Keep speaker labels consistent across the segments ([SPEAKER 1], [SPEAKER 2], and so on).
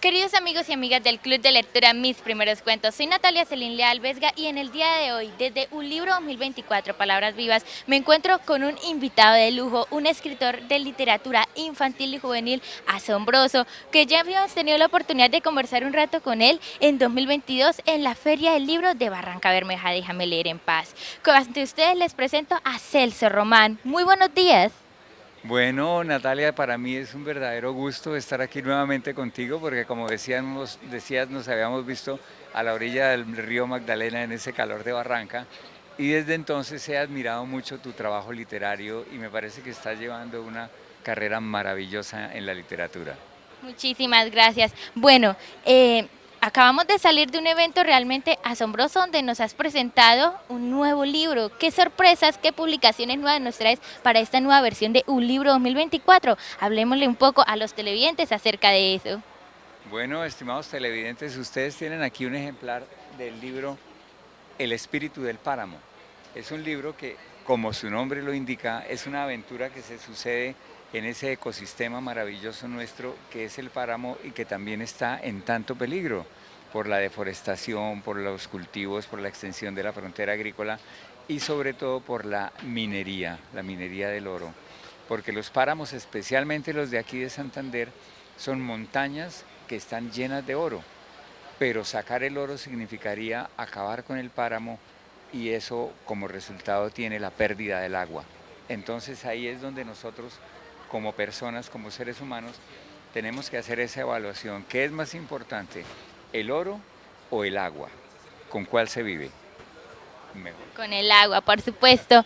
[SPEAKER 1] Queridos amigos y amigas del Club de Lectura Mis Primeros Cuentos, soy Natalia Celine Leal Vesga y en el día de hoy, desde Un Libro 2024, Palabras Vivas, me encuentro con un invitado de lujo, un escritor de literatura infantil y juvenil asombroso, que ya habíamos tenido la oportunidad de conversar un rato con él en 2022 en la Feria del Libro de Barranca Bermeja. Déjame leer en paz. Ante ustedes les presento a Celso Román. Muy buenos días.
[SPEAKER 2] Bueno, Natalia, para mí es un verdadero gusto estar aquí nuevamente contigo porque como decías, nos habíamos visto a la orilla del río Magdalena en ese calor de Barranca y desde entonces he admirado mucho tu trabajo literario y me parece que estás llevando una carrera maravillosa en la literatura.
[SPEAKER 1] Muchísimas gracias. Bueno, acabamos de salir de un evento realmente asombroso donde nos has presentado un nuevo libro. ¿Qué sorpresas, qué publicaciones nuevas nos traes para esta nueva versión de Un Libro 2024? Hablemosle un poco a los televidentes acerca de eso.
[SPEAKER 2] Bueno, estimados televidentes, ustedes tienen aquí un ejemplar del libro El espíritu del páramo. Es un libro que, como su nombre lo indica, es una aventura que se sucede en ese ecosistema maravilloso nuestro que es el páramo y que también está en tanto peligro por la deforestación, por los cultivos, por la extensión de la frontera agrícola y sobre todo por la minería del oro. Porque los páramos, especialmente los de aquí de Santander, son montañas que están llenas de oro, pero sacar el oro significaría acabar con el páramo y eso como resultado tiene la pérdida del agua. Entonces ahí es donde nosotros como personas, como seres humanos, tenemos que hacer esa evaluación. ¿Qué es más importante, el oro o el agua? ¿Con cuál se vive mejor?
[SPEAKER 1] Con el agua, por supuesto.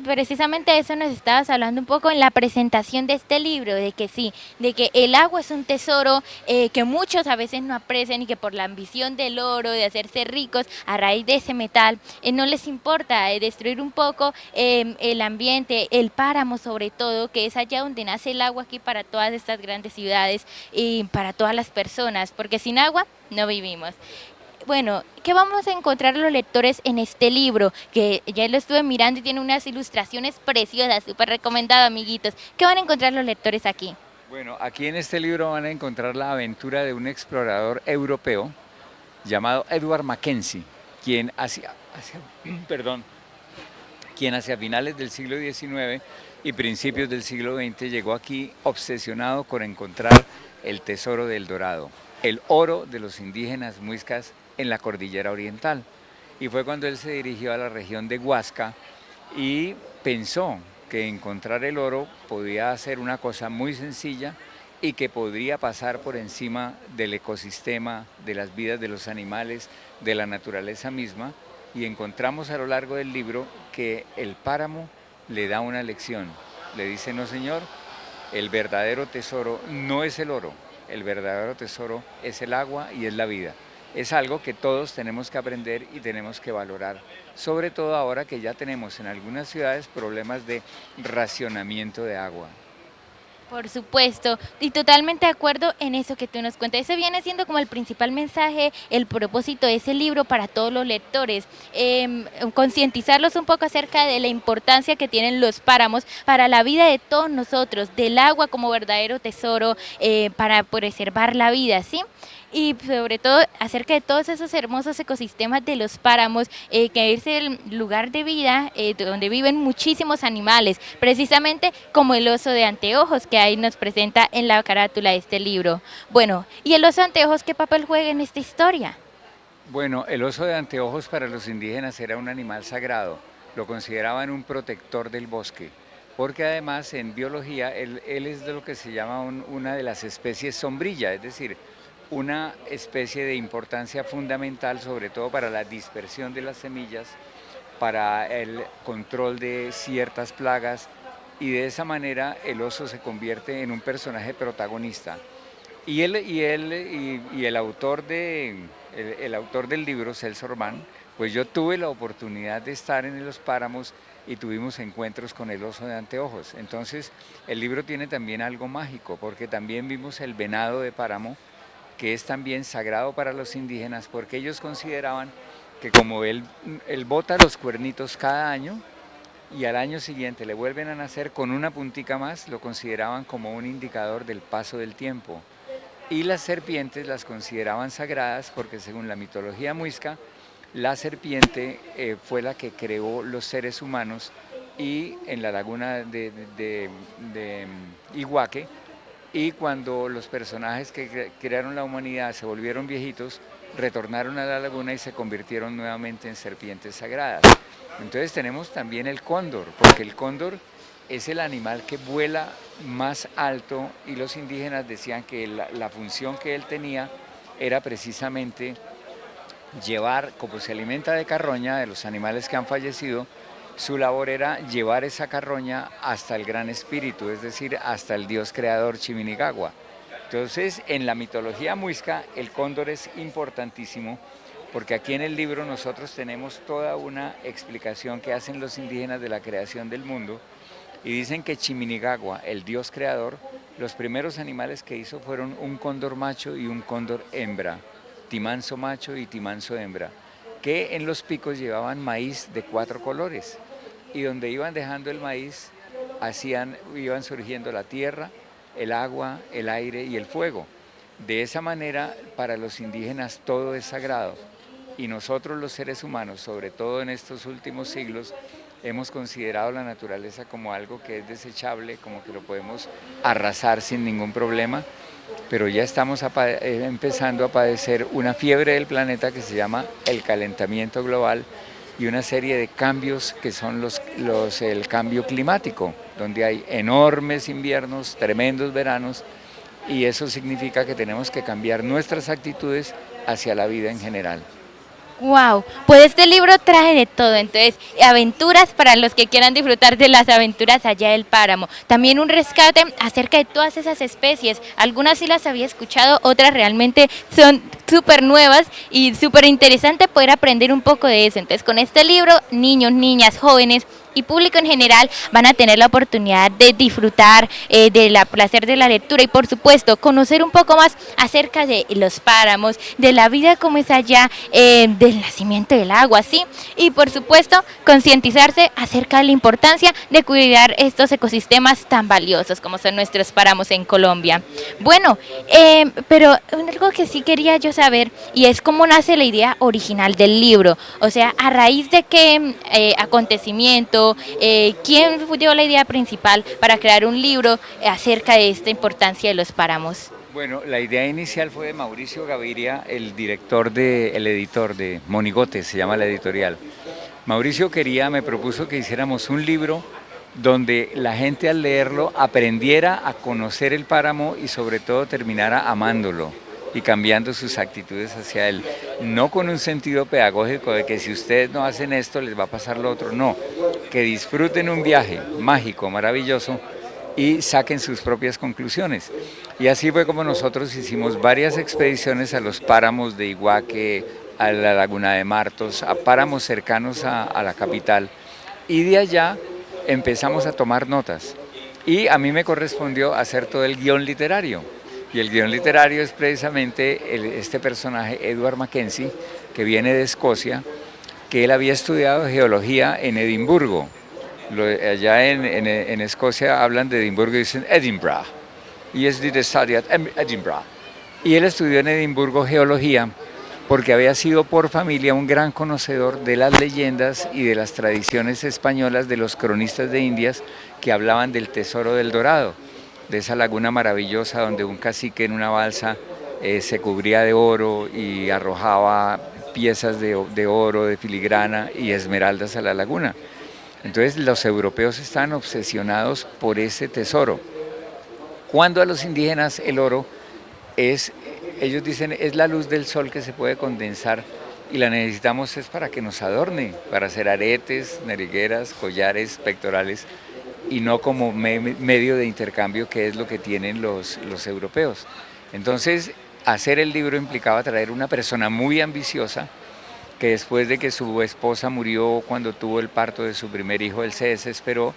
[SPEAKER 1] Precisamente eso nos estabas hablando un poco en la presentación de este libro, de que sí, de que el agua es un tesoro que muchos a veces no aprecian y que por la ambición del oro, de hacerse ricos a raíz de ese metal, no les importa destruir un poco el ambiente, el páramo sobre todo, que es allá donde nace el agua aquí para todas estas grandes ciudades y para todas las personas, porque sin agua no vivimos. Bueno, ¿qué vamos a encontrar los lectores en este libro? Que ya lo estuve mirando y tiene unas ilustraciones preciosas, súper recomendado, amiguitos. ¿Qué van a encontrar los lectores aquí?
[SPEAKER 2] Bueno, aquí en este libro van a encontrar la aventura de un explorador europeo llamado Edward Mackenzie, quien perdón, quien hacia finales del siglo XIX y principios del siglo XX llegó aquí obsesionado con encontrar el tesoro del Dorado, el oro de los indígenas muiscas en la cordillera oriental. Y fue cuando él se dirigió a la región de Huasca y pensó que encontrar el oro podía ser una cosa muy sencilla y que podría pasar por encima del ecosistema, de las vidas de los animales, de la naturaleza misma, y encontramos a lo largo del libro que el páramo le da una lección. Le dice, no señor, el verdadero tesoro no es el oro, el verdadero tesoro es el agua y es la vida. Es algo que todos tenemos que aprender y tenemos que valorar, sobre todo ahora que ya tenemos en algunas ciudades problemas de racionamiento de agua.
[SPEAKER 1] Por supuesto, y totalmente de acuerdo en eso que tú nos cuentas. Ese viene siendo como el principal mensaje, el propósito de ese libro para todos los lectores, concientizarlos un poco acerca de la importancia que tienen los páramos para la vida de todos nosotros, del agua como verdadero tesoro para preservar la vida, ¿sí? Y sobre todo acerca de todos esos hermosos ecosistemas de los páramos, que es el lugar de vida donde viven muchísimos animales, precisamente como el oso de anteojos que ahí nos presenta en la carátula de este libro. Bueno, ¿y el oso de anteojos qué papel juega en esta historia?
[SPEAKER 2] Bueno, el oso de anteojos para los indígenas era un animal sagrado, lo consideraban un protector del bosque, porque además en biología él es de lo que se llama una de las especies sombrilla, es decir, una especie de importancia fundamental sobre todo para la dispersión de las semillas, para el control de ciertas plagas y de esa manera el oso se convierte en un personaje protagonista. Y el autor el autor del libro, Celso Román, pues yo tuve la oportunidad de estar en los páramos y tuvimos encuentros con el oso de anteojos. Entonces, el libro tiene también algo mágico, porque también vimos el venado de páramo, que es también sagrado para los indígenas, porque ellos consideraban que como él bota los cuernitos cada año y al año siguiente le vuelven a nacer con una puntica más, lo consideraban como un indicador del paso del tiempo. y las serpientes las consideraban sagradas porque según la mitología muisca, la serpiente fue la que creó los seres humanos y en la laguna de Iguaque, y cuando los personajes que crearon la humanidad se volvieron viejitos, retornaron a la laguna y se convirtieron nuevamente en serpientes sagradas. Entonces tenemos también el cóndor, porque el cóndor es el animal que vuela más alto y los indígenas decían que la función que él tenía era precisamente llevar, como se alimenta de carroña de los animales que han fallecido, su labor era llevar esa carroña hasta el gran espíritu, es decir, hasta el dios creador Chiminigagua. Entonces, en la mitología muisca, el cóndor es importantísimo, porque aquí en el libro nosotros tenemos toda una explicación que hacen los indígenas de la creación del mundo, y dicen que Chiminigagua, el dios creador, los primeros animales que hizo fueron un cóndor macho y un cóndor hembra, timanzo macho y timanzo hembra, que en los picos llevaban maíz de 4 colores, y donde iban dejando el maíz, iban surgiendo la tierra, el agua, el aire y el fuego. De esa manera, para los indígenas todo es sagrado, y nosotros los seres humanos, sobre todo en estos últimos siglos, hemos considerado la naturaleza como algo que es desechable, como que lo podemos arrasar sin ningún problema, pero ya estamos empezando a padecer una fiebre del planeta que se llama el calentamiento global y una serie de cambios que son el cambio climático, donde hay enormes inviernos, tremendos veranos, y eso significa que tenemos que cambiar nuestras actitudes hacia la vida en general.
[SPEAKER 1] Wow, pues este libro trae de todo, entonces aventuras para los que quieran disfrutar de las aventuras allá del páramo, también un rescate acerca de todas esas especies, algunas sí las había escuchado, otras realmente son súper nuevas y súper interesante poder aprender un poco de eso. Entonces con este libro, niños, niñas, jóvenes y público en general van a tener la oportunidad de disfrutar del placer de la lectura y por supuesto conocer un poco más acerca de los páramos, de la vida como es allá, del nacimiento del agua, ¿sí? Y por supuesto concientizarse acerca de la importancia de cuidar estos ecosistemas tan valiosos como son nuestros páramos en Colombia. Bueno, pero algo que sí quería yo saber y es cómo nace la idea original del libro, o sea, a raíz de qué acontecimiento, ¿quién dio la idea principal para crear un libro acerca de esta importancia de los páramos?
[SPEAKER 2] Bueno, la idea inicial fue de Mauricio Gaviria, el editor de Monigote, se llama la editorial. Mauricio me propuso que hiciéramos un libro donde la gente al leerlo aprendiera a conocer el páramo y sobre todo terminara amándolo y cambiando sus actitudes hacia él, no con un sentido pedagógico de que si ustedes no hacen esto les va a pasar lo otro, no, que disfruten un viaje mágico, maravilloso y saquen sus propias conclusiones. Y así fue como nosotros hicimos varias expediciones a los páramos de Iguaque, a la Laguna de Martos, a páramos cercanos a la capital, y de allá empezamos a tomar notas. Y a mí me correspondió hacer todo el guión literario. Y el guión literario es precisamente este personaje, Edward Mackenzie, que viene de Escocia, que él había estudiado geología en Edimburgo. Allá en Escocia hablan de Edimburgo y dicen Edinburgh. Y es de study at Edinburgh. Y él estudió en Edimburgo geología porque había sido por familia un gran conocedor de las leyendas y de las tradiciones españolas de los cronistas de Indias que hablaban del tesoro del Dorado, de esa laguna maravillosa donde un cacique en una balsa se cubría de oro y arrojaba piezas de oro, de filigrana y esmeraldas a la laguna. Entonces los europeos estaban obsesionados por ese tesoro. Cuando a los indígenas el oro ellos dicen, es la luz del sol que se puede condensar y la necesitamos es para que nos adorne, para hacer aretes, narigueras, collares, pectorales, y no como medio de intercambio que es lo que tienen los europeos. Entonces, hacer el libro implicaba traer una persona muy ambiciosa que después de que su esposa murió cuando tuvo el parto de su primer hijo, él se desesperó,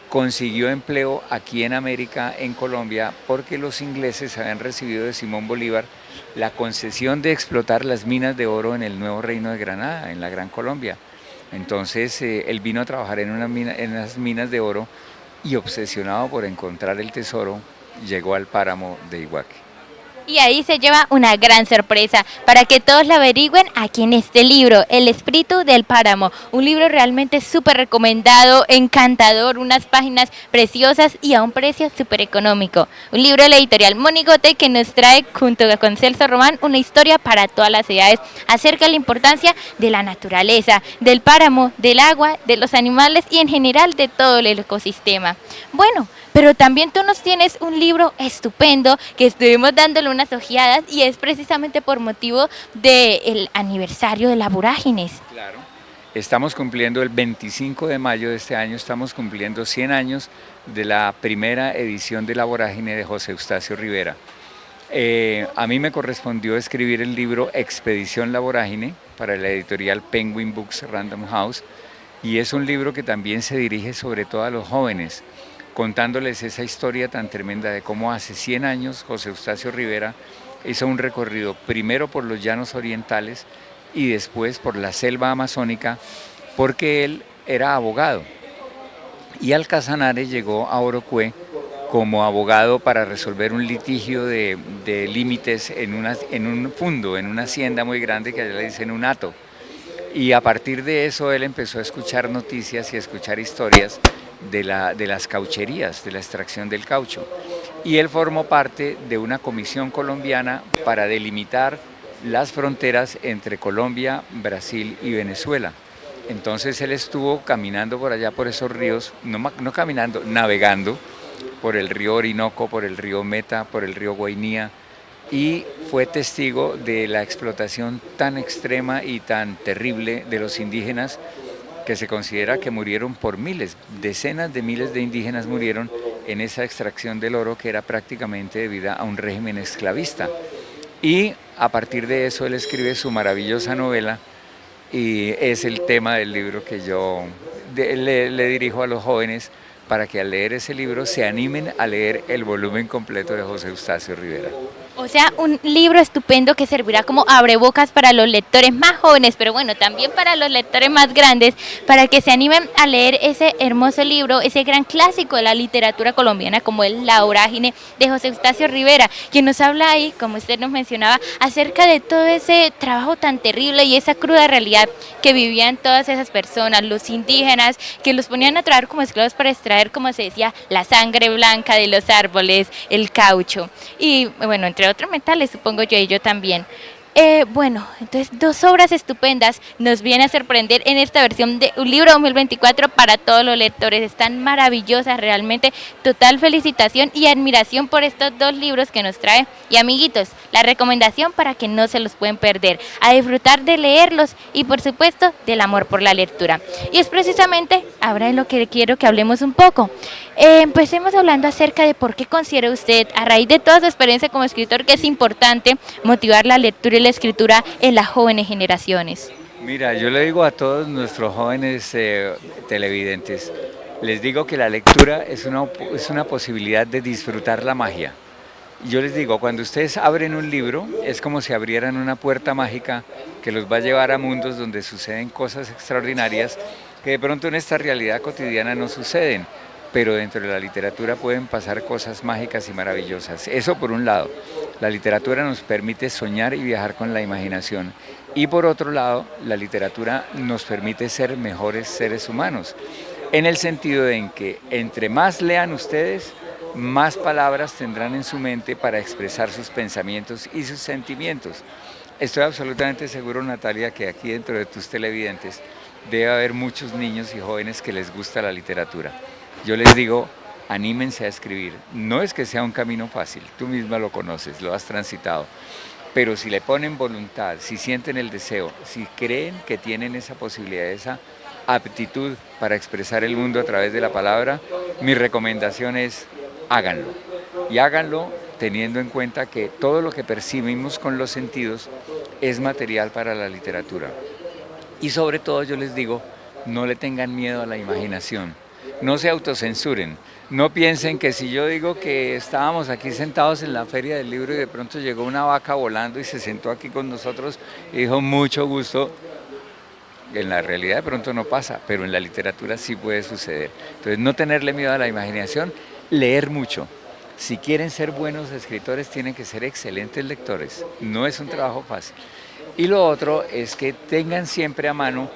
[SPEAKER 2] consiguió empleo aquí en América, en Colombia, porque los ingleses habían recibido de Simón Bolívar la concesión de explotar las minas de oro en el nuevo Reino de Granada, en la Gran Colombia. Entonces él vino a trabajar en unas minas de oro y obsesionado por encontrar el tesoro, llegó al páramo de Iguaque.
[SPEAKER 1] Y ahí se lleva una gran sorpresa para que todos la averigüen aquí en este libro, El espíritu del páramo. Un libro realmente súper recomendado, encantador, unas páginas preciosas y a un precio súper económico. Un libro de la editorial Monigote que nos trae junto con Celso Román una historia para todas las edades acerca de la importancia de la naturaleza, del páramo, del agua, de los animales y en general de todo el ecosistema. Bueno, pero también tú nos tienes un libro estupendo que estuvimos dándole unas ojeadas y es precisamente por motivo del aniversario de la Vorágines.
[SPEAKER 2] Claro. Estamos cumpliendo el 25 de mayo de este año, estamos cumpliendo 100 años de la primera edición de La Vorágine de José Eustacio Rivera. A mí me correspondió escribir el libro Expedición La Vorágine para la editorial Penguin Books Random House y es un libro que también se dirige sobre todo a los jóvenes, contándoles esa historia tan tremenda de cómo hace 100 años José Eustacio Rivera hizo un recorrido primero por los llanos orientales y después por la selva amazónica porque él era abogado y al Casanare llegó a Orocué como abogado para resolver un litigio de límites en un fundo, en una hacienda muy grande que allá le dicen un hato. Y a partir de eso él empezó a escuchar noticias y a escuchar historias de las caucherías, de la extracción del caucho. Y él formó parte de una comisión colombiana para delimitar las fronteras entre Colombia, Brasil y Venezuela. Entonces él estuvo caminando por allá por esos ríos, no caminando, navegando por el río Orinoco, por el río Meta, por el río Guainía, y fue testigo de la explotación tan extrema y tan terrible de los indígenas que se considera que murieron por miles, decenas de miles de indígenas murieron en esa extracción del oro que era prácticamente debida a un régimen esclavista. Y a partir de eso él escribe su maravillosa novela y es el tema del libro que yo le dirijo a los jóvenes para que al leer ese libro se animen a leer el volumen completo de José Eustacio Rivera.
[SPEAKER 1] O sea, un libro estupendo que servirá como abrebocas para los lectores más jóvenes, pero bueno, también para los lectores más grandes, para que se animen a leer ese hermoso libro, ese gran clásico de la literatura colombiana como es La Vorágine de José Eustacio Rivera, quien nos habla ahí, como usted nos mencionaba, acerca de todo ese trabajo tan terrible y esa cruda realidad que vivían todas esas personas, los indígenas, que los ponían a trabajar como esclavos para extraer, como se decía, la sangre blanca de los árboles, el caucho. Y bueno, entre otros metales, supongo yo, y yo también. Bueno, entonces dos obras estupendas nos vienen a sorprender en esta versión de un libro 2024 para todos los lectores. Están maravillosas, realmente total felicitación y admiración por estos dos libros que nos trae. Y amiguitos, la recomendación para que no se los pueden perder, a disfrutar de leerlos y por supuesto del amor por la lectura. Y es precisamente ahora de lo que quiero que hablemos un poco. Empecemos hablando acerca de por qué considera usted, a raíz de toda su experiencia como escritor, que es importante motivar la lectura y la escritura en las jóvenes generaciones.
[SPEAKER 2] Mira, yo le digo a todos nuestros jóvenes televidentes, les digo que la lectura es una posibilidad de disfrutar la magia. Yo les digo, cuando ustedes abren un libro, es como si abrieran una puerta mágica que los va a llevar a mundos donde suceden cosas extraordinarias que de pronto en esta realidad cotidiana no suceden, pero dentro de la literatura pueden pasar cosas mágicas y maravillosas. Eso por un lado, la literatura nos permite soñar y viajar con la imaginación. Y por otro lado, la literatura nos permite ser mejores seres humanos, en el sentido de en que entre más lean ustedes, más palabras tendrán en su mente para expresar sus pensamientos y sus sentimientos. Estoy absolutamente seguro, Natalia, que aquí dentro de tus televidentes debe haber muchos niños y jóvenes que les gusta la literatura. Yo les digo, anímense a escribir. No es que sea un camino fácil, tú misma lo conoces, lo has transitado, pero si le ponen voluntad, si sienten el deseo, si creen que tienen esa posibilidad, esa aptitud para expresar el mundo a través de la palabra, mi recomendación es háganlo. Y háganlo teniendo en cuenta que todo lo que percibimos con los sentidos es material para la literatura. Y sobre todo yo les digo, no le tengan miedo a la imaginación. No se autocensuren, no piensen que si yo digo que estábamos aquí sentados en la feria del libro y de pronto llegó una vaca volando y se sentó aquí con nosotros y dijo mucho gusto, en la realidad de pronto no pasa, pero en la literatura sí puede suceder. Entonces no tenerle miedo a la imaginación, leer mucho, Si quieren ser buenos escritores, tienen que ser excelentes lectores. No es un trabajo fácil. Y lo otro es que tengan siempre a mano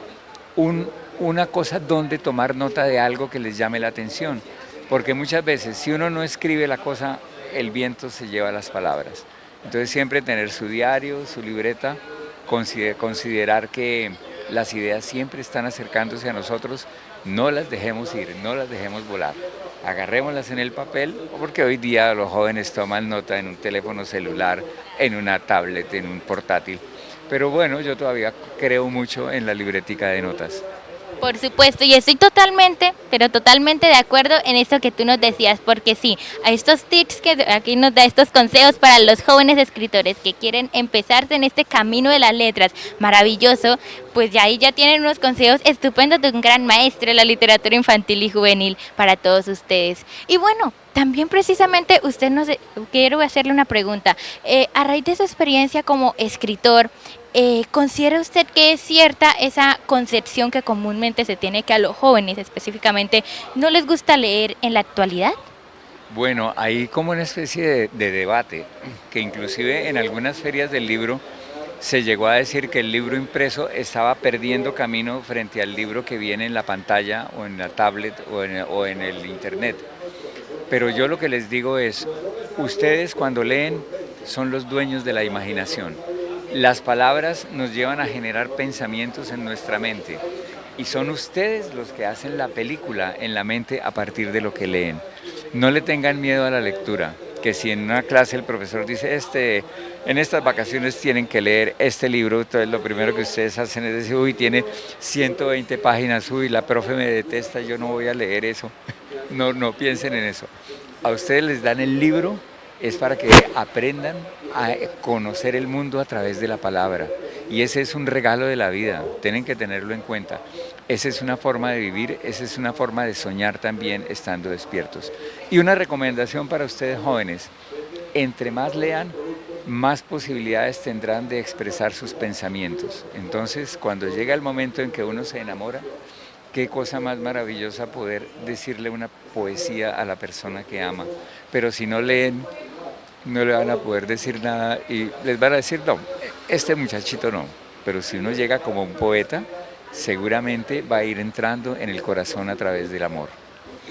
[SPEAKER 2] un- una cosa donde tomar nota de algo que les llame la atención. Porque muchas veces, si uno no escribe la cosa, el viento se lleva las palabras. Entonces siempre tener su diario, su libreta, considerar que las ideas siempre están acercándose a nosotros, no las dejemos ir, no las dejemos volar. Agarrémoslas en el papel, porque hoy día los jóvenes toman nota en un teléfono celular, en una tablet, en un portátil. Pero bueno, yo todavía creo mucho en la libretica de notas.
[SPEAKER 1] Por supuesto, y estoy totalmente, pero totalmente de acuerdo en eso que tú nos decías, porque sí, a estos tips que aquí nos da, estos consejos para los jóvenes escritores que quieren empezarse en este camino de las letras, maravilloso, pues ya ahí ya tienen unos consejos estupendos de un gran maestro de la literatura infantil y juvenil para todos ustedes. Y bueno, también precisamente quiero hacerle una pregunta. A raíz de su experiencia como escritor, ¿considera usted que es cierta esa concepción que comúnmente se tiene que a los jóvenes específicamente no les gusta leer en la actualidad?
[SPEAKER 2] Bueno, hay como una especie de debate, que inclusive en algunas ferias del libro se llegó a decir que el libro impreso estaba perdiendo camino frente al libro que viene en la pantalla o en la tablet o en el internet. Pero yo lo que les digo es, ustedes cuando leen son los dueños de la imaginación. Las palabras nos llevan a generar pensamientos en nuestra mente y son ustedes los que hacen la película en la mente a partir de lo que leen. No le tengan miedo a la lectura, que si en una clase el profesor dice, en estas vacaciones tienen que leer este libro, entonces lo primero que ustedes hacen es decir, uy, tiene 120 páginas, uy, la profe me detesta, yo no voy a leer eso. No, no piensen en eso. A ustedes les dan el libro, es para que aprendan a conocer el mundo a través de la palabra. Y ese es un regalo de la vida, tienen que tenerlo en cuenta. Esa es una forma de vivir, esa es una forma de soñar también estando despiertos. Y una recomendación para ustedes jóvenes, entre más lean, más posibilidades tendrán de expresar sus pensamientos. Entonces, cuando llega el momento en que uno se enamora, qué cosa más maravillosa poder decirle una poesía a la persona que ama. Pero si no leen, no le van a poder decir nada y les van a decir, no, este muchachito no. Pero si uno llega como un poeta, seguramente va a ir entrando en el corazón a través del amor.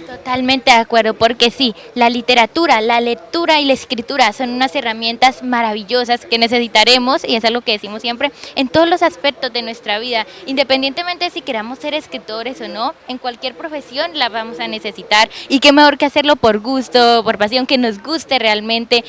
[SPEAKER 1] Totalmente de acuerdo, porque sí, la literatura, la lectura y la escritura son unas herramientas maravillosas que necesitaremos, y es algo que decimos siempre, en todos los aspectos de nuestra vida, independientemente de si queramos ser escritores o no, en cualquier profesión la vamos a necesitar, y qué mejor que hacerlo por gusto, por pasión, que nos guste realmente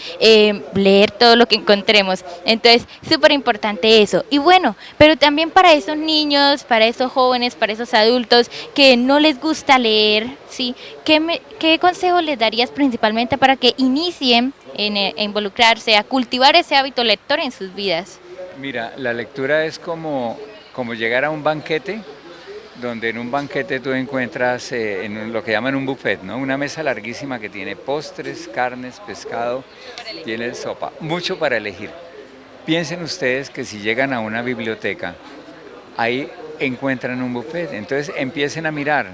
[SPEAKER 1] leer todo lo que encontremos. Entonces, súper importante eso. Y bueno, pero también para esos niños, para esos jóvenes, para esos adultos que no les gusta leer, ¿sí? ¿Qué consejo les darías principalmente para que inicien a involucrarse, a cultivar ese hábito lector en sus vidas?
[SPEAKER 2] Mira, la lectura es como llegar a un banquete, donde en un banquete tú encuentras lo que llaman un buffet, ¿no? Una mesa larguísima que tiene postres, carnes, pescado, tiene sopa, mucho para elegir. Piensen ustedes que si llegan a una biblioteca, ahí encuentran un buffet. Entonces empiecen a mirar,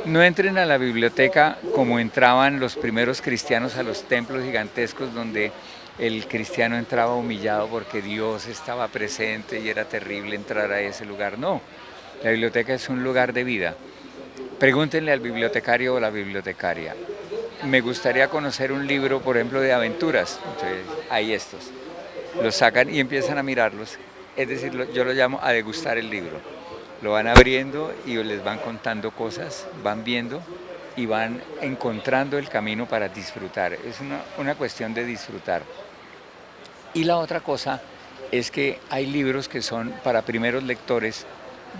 [SPEAKER 2] no entren a la biblioteca como entraban los primeros cristianos a los templos gigantescos donde el cristiano entraba humillado porque Dios estaba presente y era terrible entrar a ese lugar. No, la biblioteca es un lugar de vida. Pregúntenle al bibliotecario o la bibliotecaria. Me gustaría conocer un libro, por ejemplo, de aventuras. Entonces, hay estos. Los sacan y empiezan a mirarlos. Es decir, yo lo llamo a degustar el libro. Lo van abriendo y les van contando cosas, van viendo y van encontrando el camino para disfrutar. Es una cuestión de disfrutar. Y la otra cosa es que hay libros que son para primeros lectores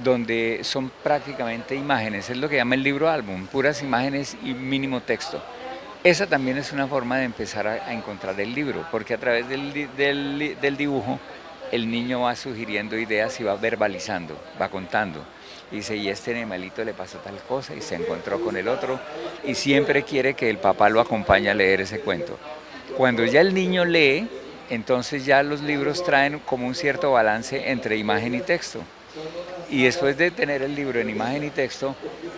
[SPEAKER 2] donde son prácticamente imágenes, es lo que llama el libro álbum, puras imágenes y mínimo texto. Esa también es una forma de empezar a encontrar el libro, porque a través del dibujo el niño va sugiriendo ideas y va verbalizando, va contando. Dice, y este animalito le pasó tal cosa y se encontró con el otro, y siempre quiere que el papá lo acompañe a leer ese cuento. Cuando ya el niño lee, entonces ya los libros traen como un cierto balance entre imagen y texto. Y después de tener el libro en imagen y texto,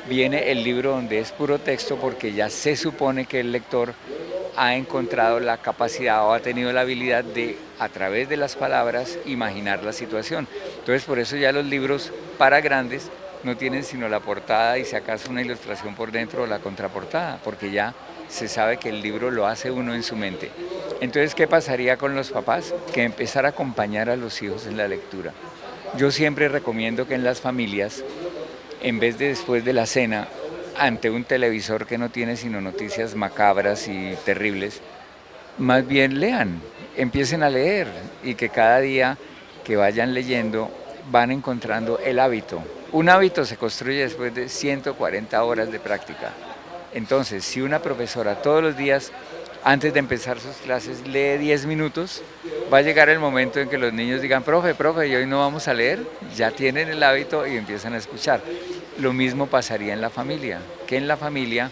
[SPEAKER 2] viene el libro donde es puro texto porque ya se supone que el lector ha encontrado la capacidad o ha tenido la habilidad de, a través de las palabras, imaginar la situación. Entonces, por eso ya los libros para grandes no tienen sino la portada y si acaso una ilustración por dentro o la contraportada, porque ya se sabe que el libro lo hace uno en su mente. Entonces, ¿qué pasaría con los papás? Que empezar a acompañar a los hijos en la lectura. Yo siempre recomiendo que en las familias, en vez de después de la cena, ante un televisor que no tiene sino noticias macabras y terribles, más bien lean, empiecen a leer y que cada día que vayan leyendo van encontrando el hábito. Un hábito se construye después de 140 horas de práctica. Entonces, si una profesora todos los días, antes de empezar sus clases, lee 10 minutos, va a llegar el momento en que los niños digan, profe, ¿y hoy no vamos a leer? Ya tienen el hábito y empiezan a escuchar. Lo mismo pasaría en la familia, que en la familia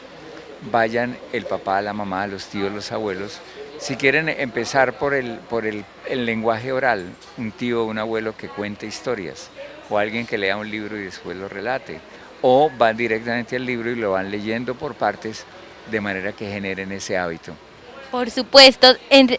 [SPEAKER 2] vayan el papá, la mamá, los tíos, los abuelos. Si quieren empezar por el lenguaje oral, un tío o un abuelo que cuente historias, o alguien que lea un libro y después lo relate, o van directamente al libro y lo van leyendo por partes de manera que generen ese hábito.
[SPEAKER 1] Por supuesto,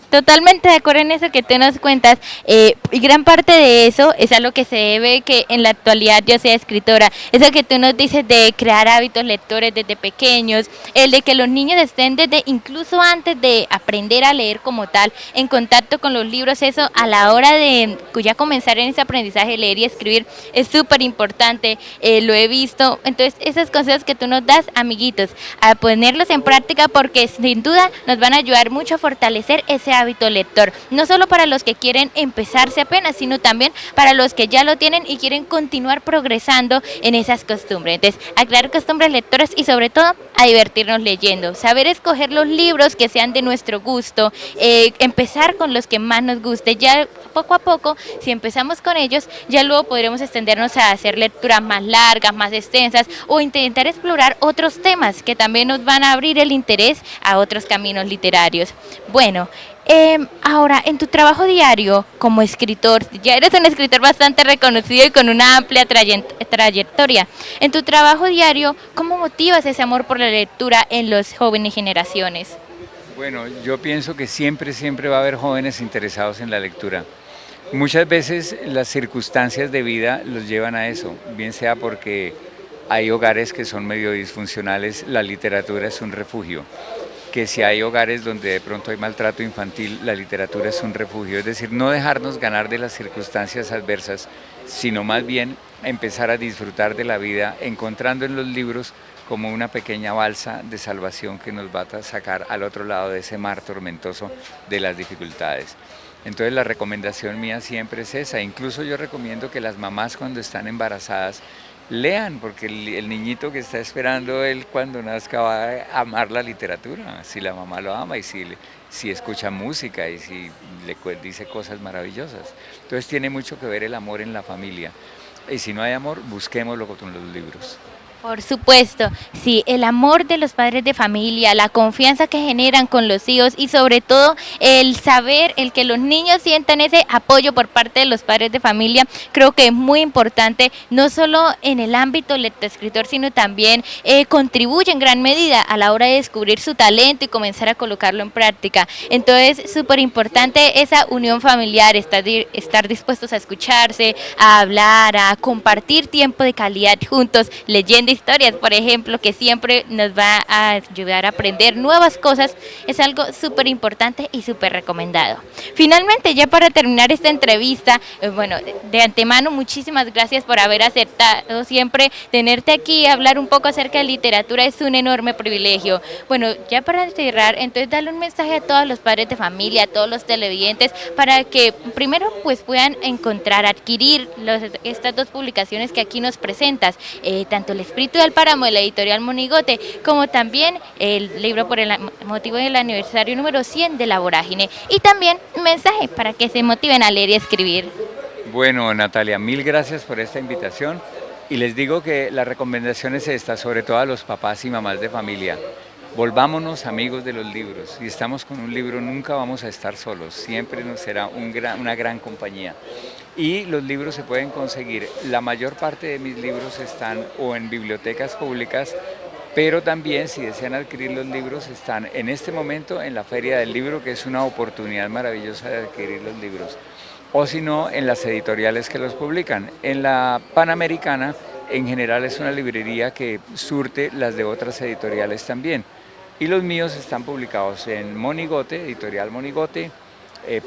[SPEAKER 1] totalmente de acuerdo en eso que tú nos cuentas, y gran parte de eso es a lo que se debe que en la actualidad yo sea escritora, eso que tú nos dices de crear hábitos lectores desde pequeños, el de que los niños estén desde incluso antes de aprender a leer como tal, en contacto con los libros, eso a la hora de ya comenzar en ese aprendizaje de leer y escribir es súper importante, lo he visto, entonces esas cosas que tú nos das, amiguitos, a ponerlos en práctica porque sin duda nos van a ayudar mucho a fortalecer ese hábito lector, no solo para los que quieren empezarse apenas, sino también para los que ya lo tienen y quieren continuar progresando en esas costumbres. Entonces, a crear costumbres lectoras y sobre todo a divertirnos leyendo, saber escoger los libros que sean de nuestro gusto, empezar con los que más nos guste, ya poco a poco, si empezamos con ellos, ya luego podremos extendernos a hacer lecturas más largas, más extensas o intentar explorar otros temas que también nos van a abrir el interés a otros caminos literarios. Bueno, ahora, en tu trabajo diario como escritor, ya eres un escritor bastante reconocido y con una amplia trayectoria. En tu trabajo diario, ¿cómo motivas ese amor por la lectura en las jóvenes generaciones?
[SPEAKER 2] Bueno, yo pienso que siempre va a haber jóvenes interesados en la lectura. Muchas veces las circunstancias de vida los llevan a eso, bien sea porque hay hogares que son medio disfuncionales, la literatura es un refugio, que si hay hogares donde de pronto hay maltrato infantil, la literatura es un refugio, es decir, no dejarnos ganar de las circunstancias adversas, sino más bien empezar a disfrutar de la vida, encontrando en los libros como una pequeña balsa de salvación que nos va a sacar al otro lado de ese mar tormentoso de las dificultades. Entonces la recomendación mía siempre es esa, incluso yo recomiendo que las mamás cuando están embarazadas lean, porque el niñito que está esperando él cuando nazca va a amar la literatura, si la mamá lo ama y si escucha música y si dice cosas maravillosas. Entonces tiene mucho que ver el amor en la familia y si no hay amor, busquémoslo con los libros.
[SPEAKER 1] Por supuesto, sí, el amor de los padres de familia, la confianza que generan con los hijos y sobre todo el saber, el que los niños sientan ese apoyo por parte de los padres de familia, creo que es muy importante, no solo en el ámbito lectoescritor, sino también contribuye en gran medida a la hora de descubrir su talento y comenzar a colocarlo en práctica. Entonces, súper importante esa unión familiar, estar dispuestos a escucharse, a hablar, a compartir tiempo de calidad juntos, leyendo historias, por ejemplo, que siempre nos va a ayudar a aprender nuevas cosas, es algo súper importante y súper recomendado. Finalmente, ya para terminar esta entrevista, bueno, de antemano, muchísimas gracias por haber aceptado siempre tenerte aquí y hablar un poco acerca de literatura, es un enorme privilegio. Bueno, ya para cerrar, entonces darle un mensaje a todos los padres de familia, a todos los televidentes, para que primero pues puedan encontrar, adquirir estas dos publicaciones que aquí nos presentas, tanto el Espíritu del Páramo de la editorial Monigote, como también el libro por el motivo del aniversario número 100 de La Vorágine. Y también un mensaje para que se motiven a leer y escribir.
[SPEAKER 2] Bueno, Natalia, mil gracias por esta invitación y les digo que la recomendación es esta, sobre todo a los papás y mamás de familia. Volvámonos amigos de los libros. Si estamos con un libro nunca vamos a estar solos, siempre nos será una gran compañía. Y los libros se pueden conseguir, la mayor parte de mis libros están o en bibliotecas públicas pero también si desean adquirir los libros están en este momento en la Feria del Libro, que es una oportunidad maravillosa de adquirir los libros, o si no en las editoriales que los publican. En la Panamericana en general es una librería que surte las de otras editoriales también. Y los míos están publicados en Monigote, editorial Monigote,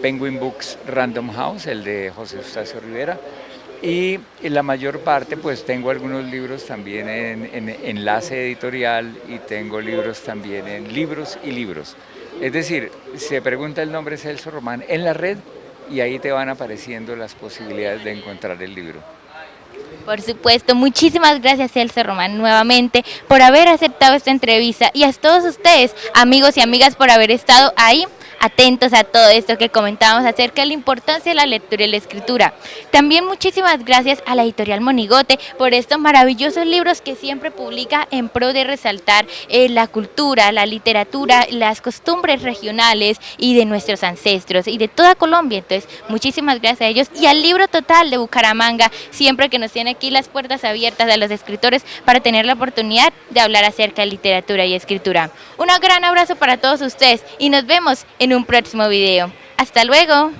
[SPEAKER 2] Penguin Books Random House, el de José Eustacio Rivera, y en la mayor parte pues tengo algunos libros también en Enlace Editorial y tengo libros también en Libros y Libros. Es decir, se pregunta el nombre Celso Román en la red y ahí te van apareciendo las posibilidades de encontrar el libro.
[SPEAKER 1] Por supuesto, muchísimas gracias Celso Román nuevamente por haber aceptado esta entrevista y a todos ustedes, amigos y amigas, por haber estado ahí atentos a todo esto que comentábamos acerca de la importancia de la lectura y la escritura. También muchísimas gracias a la editorial Monigote por estos maravillosos libros que siempre publica en pro de resaltar la cultura, la literatura, las costumbres regionales y de nuestros ancestros y de toda Colombia. Entonces, muchísimas gracias a ellos y al Libro Total de Bucaramanga, siempre que nos tiene aquí las puertas abiertas a los escritores para tener la oportunidad de hablar acerca de literatura y escritura. Un gran abrazo para todos ustedes y nos vemos en un próximo video. ¡Hasta luego!